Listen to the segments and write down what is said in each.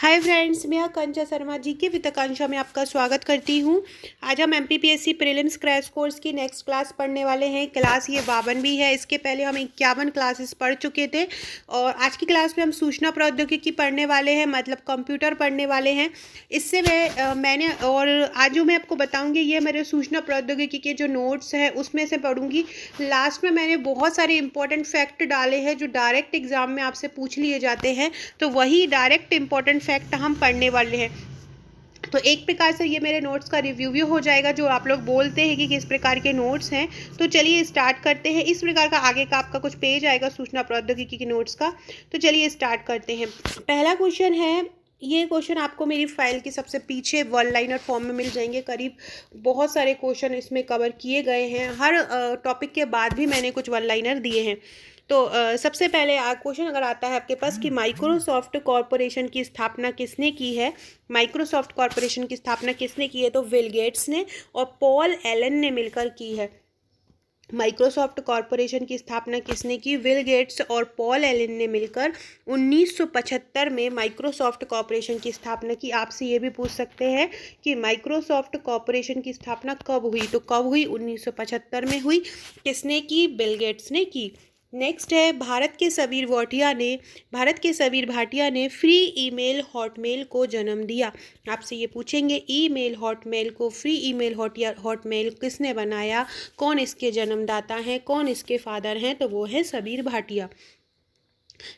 Hi friends, मैं आकांक्षा शर्मा जी के वित्त आकांक्षा में आपका स्वागत करती हूँ। आज हम एमपीपीएससी प्रीलिम्स क्रैश कोर्स की नेक्स्ट क्लास पढ़ने वाले हैं। क्लास ये 52 है। इसके पहले हम 51 क्लासेस पढ़ चुके थे और आज की क्लास में हम सूचना प्रौद्योगिकी पढ़ने वाले हैं, मतलब कंप्यूटर पढ़ने वाले हैं। इससे मैंने और आज जो मैं आपको बताऊँगी ये मेरे सूचना प्रौद्योगिकी के जो नोट्स हैं उसमें से पढ़ूँगी। लास्ट में मैंने बहुत सारे इंपॉर्टेंट फैक्ट डाले हैं जो डायरेक्ट एग्जाम में आपसे पूछ लिए जाते हैं, तो वही डायरेक्ट इंपॉर्टेंट फैक्ट हम पढ़ने वाले हैं। तो एक प्रकार से ये मेरे नोट्स का रिव्यू हो जाएगा जो आप लोग बोलते हैं कि किस प्रकार के नोट्स हैं। तो चलिए स्टार्ट करते हैं। इस प्रकार का आगे का आपका कुछ पेज आएगा सूचना प्रौद्योगिकी के नोट्स का। तो चलिए स्टार्ट करते हैं। पहला क्वेश्चन है, ये क्वेश्चन आपको मेरी फाइल के सबसे पीछे वन लाइनर फॉर्म में मिल जाएंगे। करीब बहुत सारे क्वेश्चन इसमें कवर किए गए हैं। हर टॉपिक के बाद भी मैंने कुछ वन लाइनर दिए हैं। तो सबसे पहले क्वेश्चन अगर आता है आपके पास कि माइक्रोसॉफ्ट कॉरपोरेशन की स्थापना किसने की है। माइक्रोसॉफ्ट कॉरपोरेशन की स्थापना किसने की है, तो बिल गेट्स ने और पॉल एलन ने मिलकर की है। माइक्रोसॉफ्ट कॉरपोरेशन की स्थापना किसने की, बिल गेट्स और पॉल एलन ने मिलकर 1975 में माइक्रोसॉफ्ट कॉरपोरेशन की स्थापना की। आपसे ये भी पूछ सकते हैं कि माइक्रोसॉफ्ट कॉरपोरेशन की स्थापना कब हुई, तो कब हुई, 1975 में हुई। किसने की, बिल गेट्स ने की। नेक्स्ट है, भारत के सबीर भाटिया ने फ्री ईमेल हॉटमेल को जन्म दिया। आपसे ये पूछेंगे ईमेल हॉटमेल को, फ्री ईमेल हॉटमेल किसने बनाया, कौन इसके जन्मदाता हैं, कौन इसके फादर हैं, तो वो है सबीर भाटिया।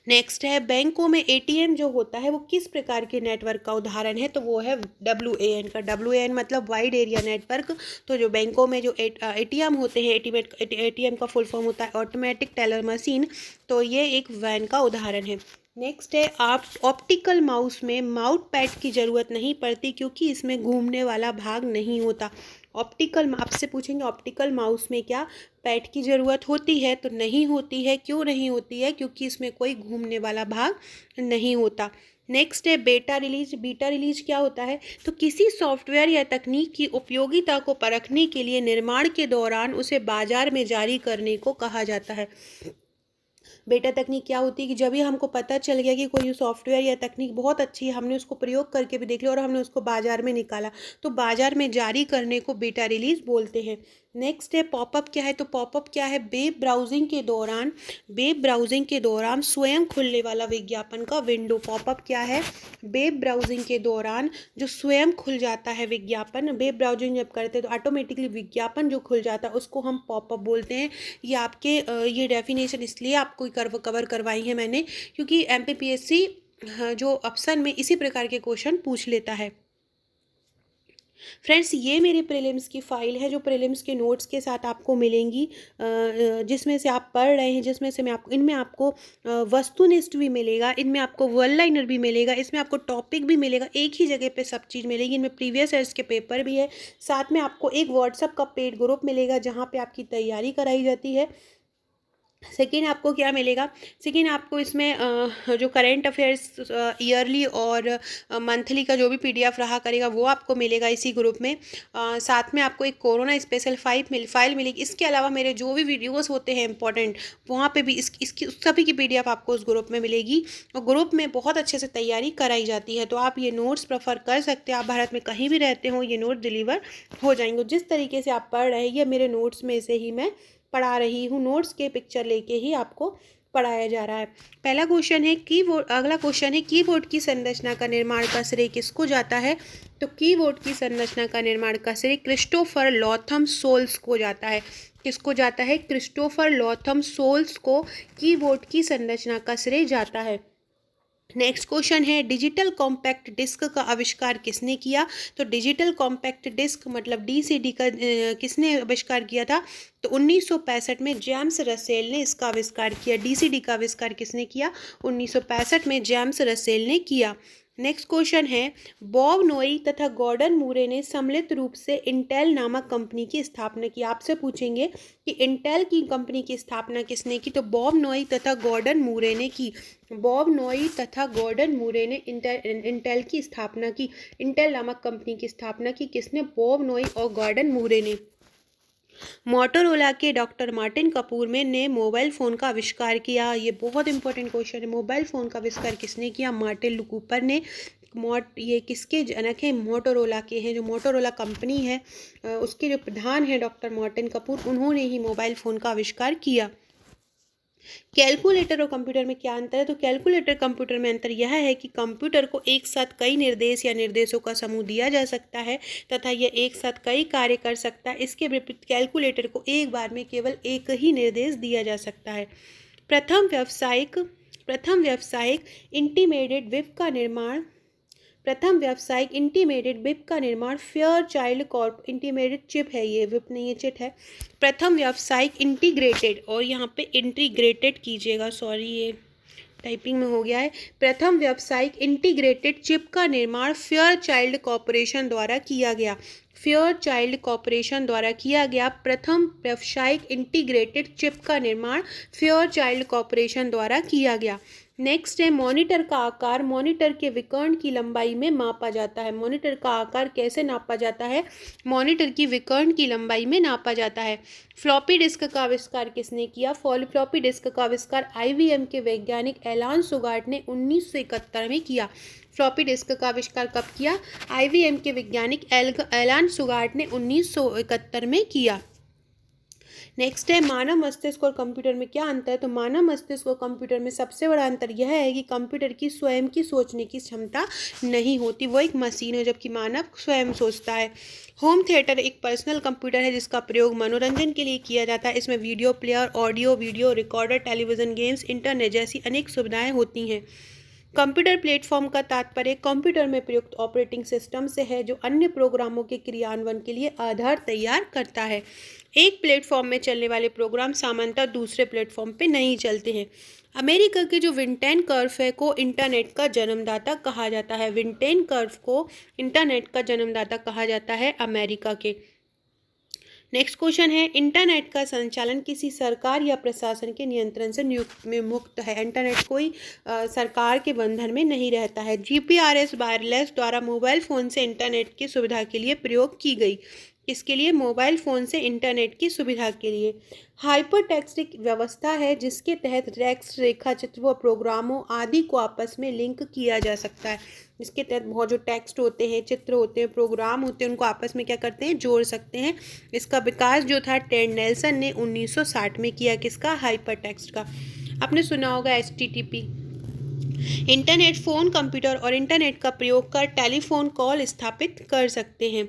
नेक्स्ट है, बैंकों में एटीएम जो होता है वो किस प्रकार के नेटवर्क का उदाहरण है, तो वो है WAN का। WAN मतलब वाइड एरिया नेटवर्क। तो जो बैंकों में जो एटीएम होते हैं, एटीएम का फुल फॉर्म होता है ऑटोमेटिक टेलर मशीन, तो ये एक वैन का उदाहरण है। नेक्स्ट है, आप ऑप्टिकल माउस में माउथ पैड की ज़रूरत नहीं पड़ती क्योंकि इसमें घूमने वाला भाग नहीं होता। आपसे पूछेंगे ऑप्टिकल माउस में क्या पैड की ज़रूरत होती है, तो नहीं होती है। क्यों नहीं होती है, क्योंकि इसमें कोई घूमने वाला भाग नहीं होता। नेक्स्ट है, बीटा रिलीज क्या होता है, तो किसी सॉफ्टवेयर या तकनीक की उपयोगिता को परखने के लिए निर्माण के दौरान उसे बाजार में जारी करने को कहा जाता है। बेटा तकनीक क्या होती है कि जब भी हमको पता चल गया कि कोई सॉफ्टवेयर या तकनीक बहुत अच्छी है, हमने उसको प्रयोग करके भी देख लिया और हमने उसको बाजार में निकाला, तो बाजार में जारी करने को बेटा रिलीज बोलते हैं। नेक्स्ट है, पॉपअप क्या है, तो पॉपअप क्या है, वेब ब्राउजिंग के दौरान स्वयं खुलने वाला विज्ञापन का विंडो। पॉपअप क्या है, वेब ब्राउजिंग के दौरान जो स्वयं खुल जाता है विज्ञापन। वेब ब्राउजिंग जब करते हैं तो ऑटोमेटिकली विज्ञापन जो खुल जाता है उसको हम पॉपअप बोलते हैं। ये आपके ये डेफिनेशन इसलिए आपको कवर करवाई है मैंने क्योंकि एमपीपीएससी जो ऑप्शन में इसी प्रकार के क्वेश्चन पूछ लेता है। फ्रेंड्स, ये मेरी प्रीलिम्स की फ़ाइल है जो प्रीलिम्स के नोट्स के साथ आपको मिलेंगी, जिसमें से आप पढ़ रहे हैं, जिसमें से इनमें आपको वस्तुनिष्ठ भी मिलेगा, इनमें आपको वन लाइनर भी मिलेगा, इसमें आपको टॉपिक भी मिलेगा, एक ही जगह पे सब चीज़ मिलेगी। इनमें प्रीवियस ईयर्स के पेपर भी है, साथ में आपको एक व्हाट्सएप का पेड ग्रुप मिलेगा जहाँ पर आपकी तैयारी कराई जाती है। सेकेंड आपको क्या मिलेगा, सेकेंड आपको इसमें जो करेंट अफेयर्स ईयरली और मंथली का जो भी PDF रहा करेगा वो आपको मिलेगा इसी ग्रुप में। साथ में आपको एक कोरोना स्पेशल फाइल मिलेगी। इसके अलावा मेरे जो भी वीडियोस होते हैं इंपॉर्टेंट, वहाँ पे भी इसकी सभी की PDF आपको उस ग्रुप में मिलेगी और ग्रुप में बहुत अच्छे से तैयारी कराई जाती है। तो आप ये नोट्स प्रेफर कर सकते हैं। आप भारत में कहीं भी रहते हो ये नोट डिलीवर हो जाएंगे। जिस तरीके से आप पढ़ रहे हैं ये मेरे नोट्स में से ही मैं पढ़ा रही हूँ, नोट्स के पिक्चर लेके ही आपको पढ़ाया जा रहा है। पहला क्वेश्चन है कीबोर्ड, अगला क्वेश्चन है कीबोर्ड की संरचना का निर्माण का श्रेय किसको जाता है, तो कीबोर्ड की संरचना का निर्माण का श्रेय क्रिस्टोफर लॉथम सोल्स को जाता है। किसको जाता है, क्रिस्टोफर लॉथम सोल्स को कीबोर्ड की संरचना का श्रेय जाता है। नेक्स्ट क्वेश्चन है, डिजिटल कॉम्पैक्ट डिस्क का आविष्कार किसने किया, तो डिजिटल कॉम्पैक्ट डिस्क मतलब DCD का किसने आविष्कार किया था, तो 1965 में जेम्स रसेल ने इसका आविष्कार किया। DCD का आविष्कार किसने किया, 1965 में जेम्स रसेल ने किया। नेक्स्ट क्वेश्चन है, बॉब नोई तथा गॉर्डन मूरे ने सम्मिलित रूप से इंटेल नामक कंपनी की स्थापना की। आपसे पूछेंगे कि इंटेल की कंपनी की स्थापना किसने की, तो बॉब नोई तथा गॉर्डन मूरे ने की। बॉब नोई तथा गॉर्डन मूरे ने इंटेल की स्थापना की। इंटेल नामक कंपनी की स्थापना की किसने, बॉब नोई और गॉर्डन मूरे ने। मोटोरोला के डॉक्टर मार्टिन कपूर ने मोबाइल फ़ोन का आविष्कार किया। ये बहुत इंपॉर्टेंट क्वेश्चन है। मोबाइल फ़ोन का आविष्कार किसने किया, मार्टिन कूपर ने। ये किसके जनक हैं? मोटोरोला के हैं। जो मोटोरोला कंपनी है उसके जो प्रधान हैं डॉक्टर मार्टिन कपूर, उन्होंने ही मोबाइल फ़ोन का आविष्कार किया। कैलकुलेटर और कंप्यूटर में क्या अंतर है? तो कैलकुलेटर कंप्यूटर में अंतर यह है कि कंप्यूटर को एक साथ कई निर्देश या निर्देशों का समूह दिया जा सकता है तथा यह एक साथ कई कार्य कर सकता है। इसके विपरीत कैलकुलेटर को एक बार में केवल एक ही निर्देश दिया जा सकता है। प्रथम व्यावसायिक इंटीमेटेड विप का निर्माण प्रथम व्यावसायिक इंटीमेटेड विप का निर्माण फेयरचाइल्ड कॉर्प इंटीमेटेड चिप है, ये विप नहीं है चिप है। प्रथम व्यावसायिक इंटीग्रेटेड, और यहाँ पे इंटीग्रेटेड कीजिएगा, सॉरी ये टाइपिंग में हो गया है। प्रथम व्यावसायिक इंटीग्रेटेड चिप का निर्माण फेयरचाइल्ड कॉरपोरेशन द्वारा किया गया। फेयरचाइल्ड कॉरपोरेशन द्वारा किया गया प्रथम व्यावसायिक इंटीग्रेटेड चिप का निर्माण फेयरचाइल्ड कॉरपोरेशन द्वारा किया गया। नेक्स्ट है मॉनिटर का आकार मॉनिटर के विकर्ण की लंबाई में मापा जाता है। मॉनिटर का आकार कैसे नापा जाता है? मॉनिटर की विकर्ण की लंबाई में नापा जाता है। फ्लॉपी डिस्क का आविष्कार किसने किया? फ्लॉपी डिस्क का आविष्कार आईबीएम के वैज्ञानिक एलान सुगार्ट ने 1971 में किया। फ्लॉपी डिस्क का आविष्कार कब किया? आईबीएम के वैज्ञानिक एलान सुगार्ट ने 1971 में किया। नेक्स्ट है मानव मस्तिष्क और कंप्यूटर में क्या अंतर है? तो मानव मस्तिष्क और कंप्यूटर में सबसे बड़ा अंतर यह है कि कंप्यूटर की स्वयं की सोचने की क्षमता नहीं होती, वो एक मशीन है, जबकि मानव स्वयं सोचता है। होम थिएटर एक पर्सनल कंप्यूटर है जिसका प्रयोग मनोरंजन के लिए किया जाता है। इसमें video player, audio video recorder, television, games, internet जैसी अनेक सुविधाएं होती हैं। कंप्यूटर प्लेटफॉर्म का तात्पर्य कंप्यूटर में प्रयुक्त ऑपरेटिंग सिस्टम से है जो अन्य प्रोग्रामों के क्रियान्वयन के लिए आधार तैयार करता है। एक प्लेटफॉर्म में चलने वाले प्रोग्राम सामान्यतः दूसरे प्लेटफॉर्म पे नहीं चलते हैं। अमेरिका के जो विंटेन कर्व है को इंटरनेट का जन्मदाता कहा जाता है। विंटेन कर्व को इंटरनेट का जन्मदाता कहा जाता है अमेरिका के। नेक्स्ट क्वेश्चन है इंटरनेट का संचालन किसी सरकार या प्रशासन के नियंत्रण से मुक्त है। इंटरनेट कोई सरकार के बंधन में नहीं रहता है। जीपीआरएस वायरलेस द्वारा मोबाइल फ़ोन से इंटरनेट की सुविधा के लिए प्रयोग की गई। इसके लिए मोबाइल फ़ोन से इंटरनेट की सुविधा के लिए हाइपर टेक्स्ट एक व्यवस्था है जिसके तहत टेक्स्ट, रेखा चित्र व प्रोग्रामों आदि को आपस में लिंक किया जा सकता है। इसके तहत बहुत जो टेक्स्ट होते हैं, चित्र होते हैं, प्रोग्राम होते हैं, उनको आपस में क्या करते हैं? जोड़ सकते हैं। इसका विकास जो था टेड नेल्सन ने 1960 में किया। किसका? हाइपर टेक्स्ट का। आपने सुना होगा HTTP। इंटरनेट फ़ोन, कंप्यूटर और इंटरनेट का प्रयोग कर टेलीफोन कॉल स्थापित कर सकते हैं।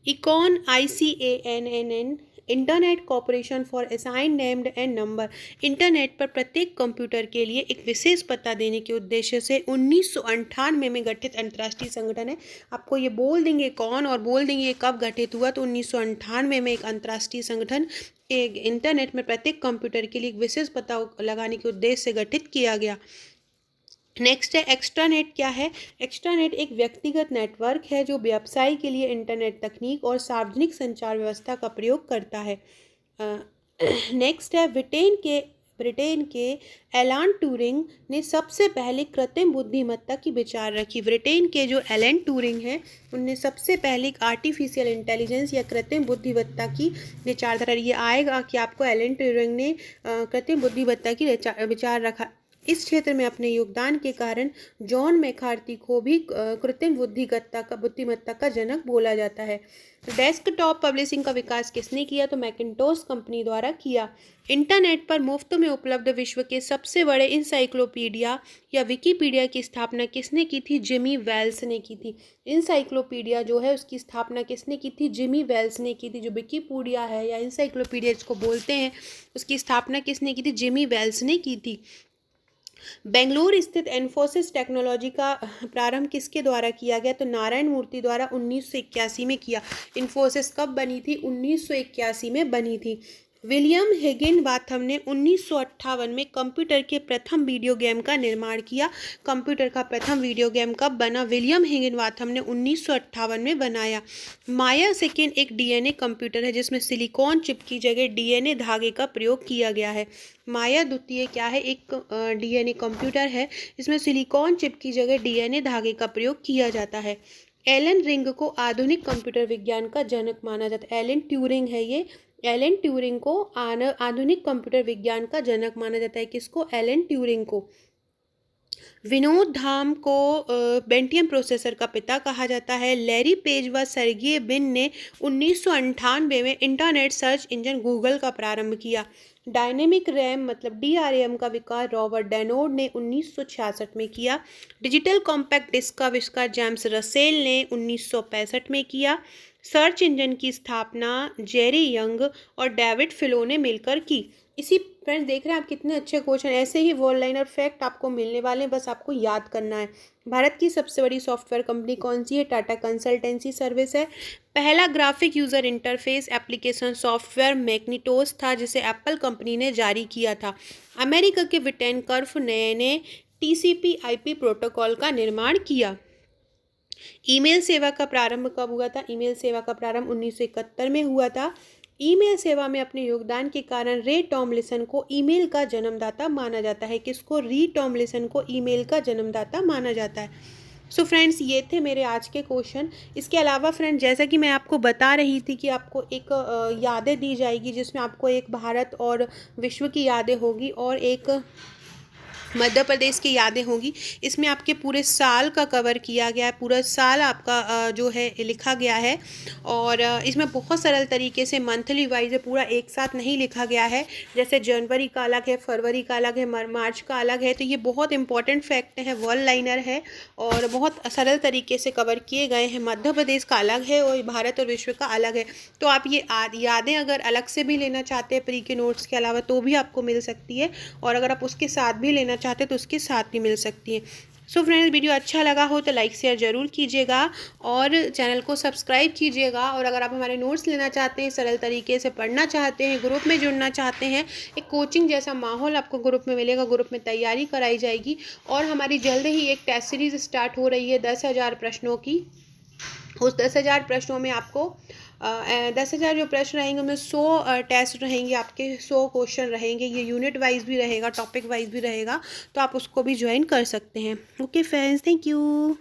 Icon ICANN internet corporation for assign named and number internet पर प्रत्येक कंप्यूटर के लिए एक विशेष पता देने के उद्देश्य से 1998 में गठित अंतर्राष्ट्रीय संगठन है। आपको ये बोल देंगे कौन और बोल देंगे ये कब गठित हुआ, तो 1998 में एक अंतर्राष्ट्रीय संगठन एक इंटरनेट में प्रत्येक कंप्यूटर के लिए एक विशेष पता लगाने के उद्देश्य से गठित किया गया। नेक्स्ट है एक्स्ट्रानेट क्या है? एक्स्ट्रानेट एक व्यक्तिगत नेटवर्क है जो व्यवसाय के लिए इंटरनेट तकनीक और सार्वजनिक संचार व्यवस्था का प्रयोग करता है। नेक्स्ट है ब्रिटेन के एलान ट्यूरिंग ने सबसे पहले कृत्रिम बुद्धिमत्ता की विचार रखी। ब्रिटेन के जो एलन ट्यूरिंग हैं उनने सबसे पहले आर्टिफिशियल इंटेलिजेंस या कृत्रिम बुद्धिमत्ता की विचारधारा, ये आएगा कि आपको एलन ट्यूरिंग ने कृत्रिम बुद्धिमत्ता की विचार रखा। इस क्षेत्र में अपने योगदान के कारण जॉन मैकार्थी को भी कृत्रिम बुद्धिमत्ता का जनक बोला जाता है। डेस्कटॉप पब्लिशिंग का विकास किसने किया? तो मैकिन्टोश कंपनी द्वारा किया। इंटरनेट पर मुफ्त में उपलब्ध विश्व के सबसे बड़े इंसाइक्लोपीडिया या विकिपीडिया की स्थापना किसने की थी? जिमी वेल्स ने की थी। इंसाइक्लोपीडिया जो है उसकी स्थापना किसने की थी? जिमी वेल्स ने की थी। जो विकिपीडिया है या इंसाइक्लोपीडिया जिसको बोलते हैं उसकी स्थापना किसने की थी? जिमी वेल्स ने की थी। बेंगलुरु स्थित इन्फोसिस टेक्नोलॉजी का प्रारंभ किसके द्वारा किया गया? तो नारायण मूर्ति द्वारा 1981 में किया। इन्फोसिस कब बनी थी? 1981 में बनी थी। विलियम हिगिनवाथम ने 1958 में कंप्यूटर के प्रथम वीडियो गेम का निर्माण किया। कंप्यूटर का प्रथम वीडियो गेम कब बना? विलियम हिगिनवाथम ने 1958 में बनाया। माया सेकेंड एक डीएनए कंप्यूटर है जिसमें सिलिकॉन चिप की जगह डीएनए धागे का प्रयोग किया गया है। माया द्वितीय क्या है? एक डीएनए कंप्यूटर है जिसमें सिलिकॉन चिप की जगह डीएनए धागे का प्रयोग किया जाता है। एलन रिंग को आधुनिक कंप्यूटर विज्ञान का जनक माना जाता है। एलन ट्यूरिंग है ये। एलन ट्यूरिंग को आधुनिक कंप्यूटर विज्ञान का जनक माना जाता है। किसको? एलन ट्यूरिंग को। विनोद धाम को पेंटियम प्रोसेसर का पिता कहा जाता है। लैरी पेज व सर्गिए बिन ने 1998 में इंटरनेट सर्च इंजन गूगल का प्रारंभ किया। डायनेमिक रैम मतलब DRAM का विकास रॉबर्ट डेनोड ने 1966 में किया। डिजिटल कॉम्पैक्ट डिस्क का आविष्कार जेम्स रसेल ने 1965 में किया। सर्च इंजन की स्थापना जेरी यंग और डेविड फिलो ने मिलकर की। इसी फ्रेंड्स देख रहे हैं आप कितने अच्छे क्वेश्चन, ऐसे ही वर्ल्ड लाइनर फैक्ट आपको मिलने वाले हैं, बस आपको याद करना है। भारत की सबसे बड़ी सॉफ्टवेयर कंपनी कौन सी है? टाटा कंसल्टेंसी सर्विस है। पहला graphic user interface application software मैग्नेटोस था, जिसे एप्पल कंपनी ने जारी किया था। अमेरिका के विटेन कर्फ ने TCP/IP प्रोटोकॉल का निर्माण किया। ईमेल सेवा का प्रारंभ कब हुआ था? ईमेल सेवा का प्रारंभ 1971 में हुआ था। ईमेल सेवा में अपने योगदान के कारण रे टॉमलिसन को ईमेल का जन्मदाता माना जाता है। किसको? री टॉमलिसन को ईमेल का जन्मदाता माना जाता है। सो फ्रेंड्स, ये थे मेरे आज के क्वेश्चन। इसके अलावा फ्रेंड्स, जैसा कि मैं आपको बता रही थी कि आपको एक यादें दी जाएगी, जिसमें आपको एक भारत और विश्व की यादें होगी और एक मध्य प्रदेश की यादें होंगी। इसमें आपके पूरे साल का कवर किया गया है, पूरा साल आपका जो है लिखा गया है। और इसमें बहुत सरल तरीके से मंथली वाइज है, पूरा एक साथ नहीं लिखा गया है। जैसे जनवरी का अलग है, फरवरी का अलग है, मार्च का अलग है। तो ये बहुत इंपॉर्टेंट फैक्ट है, वर्ल्ड लाइनर है और बहुत सरल तरीके से कवर किए गए हैं। मध्य प्रदेश का अलग है और भारत और विश्व का अलग है। तो आप ये यादें अगर अलग से भी लेना चाहते हैं प्री के नोट्स के अलावा, तो भी आपको मिल सकती है। और अगर आप उसके साथ भी लेना चाहते हैं तो उसके साथ भी मिल सकती है। सो फ्रेंड्स, वीडियो अच्छा लगा हो तो लाइक शेयर ज़रूर कीजिएगा और चैनल को सब्सक्राइब कीजिएगा। और अगर आप हमारे नोट्स लेना चाहते हैं, सरल तरीके से पढ़ना चाहते हैं, ग्रुप में जुड़ना चाहते हैं, एक कोचिंग जैसा माहौल आपको ग्रुप में मिलेगा, ग्रुप में तैयारी कराई जाएगी। और हमारी जल्द ही एक टेस्ट सीरीज़ स्टार्ट हो रही है 10,000 प्रश्नों की। उस 10,000 प्रश्नों में आपको 10,000 जो प्रश्न रहेंगे उनमें 100 टेस्ट रहेंगे, आपके 100 क्वेश्चन रहेंगे। ये यूनिट वाइज भी रहेगा, टॉपिक वाइज भी रहेगा, तो आप उसको भी ज्वाइन कर सकते हैं। Okay friends, thank you.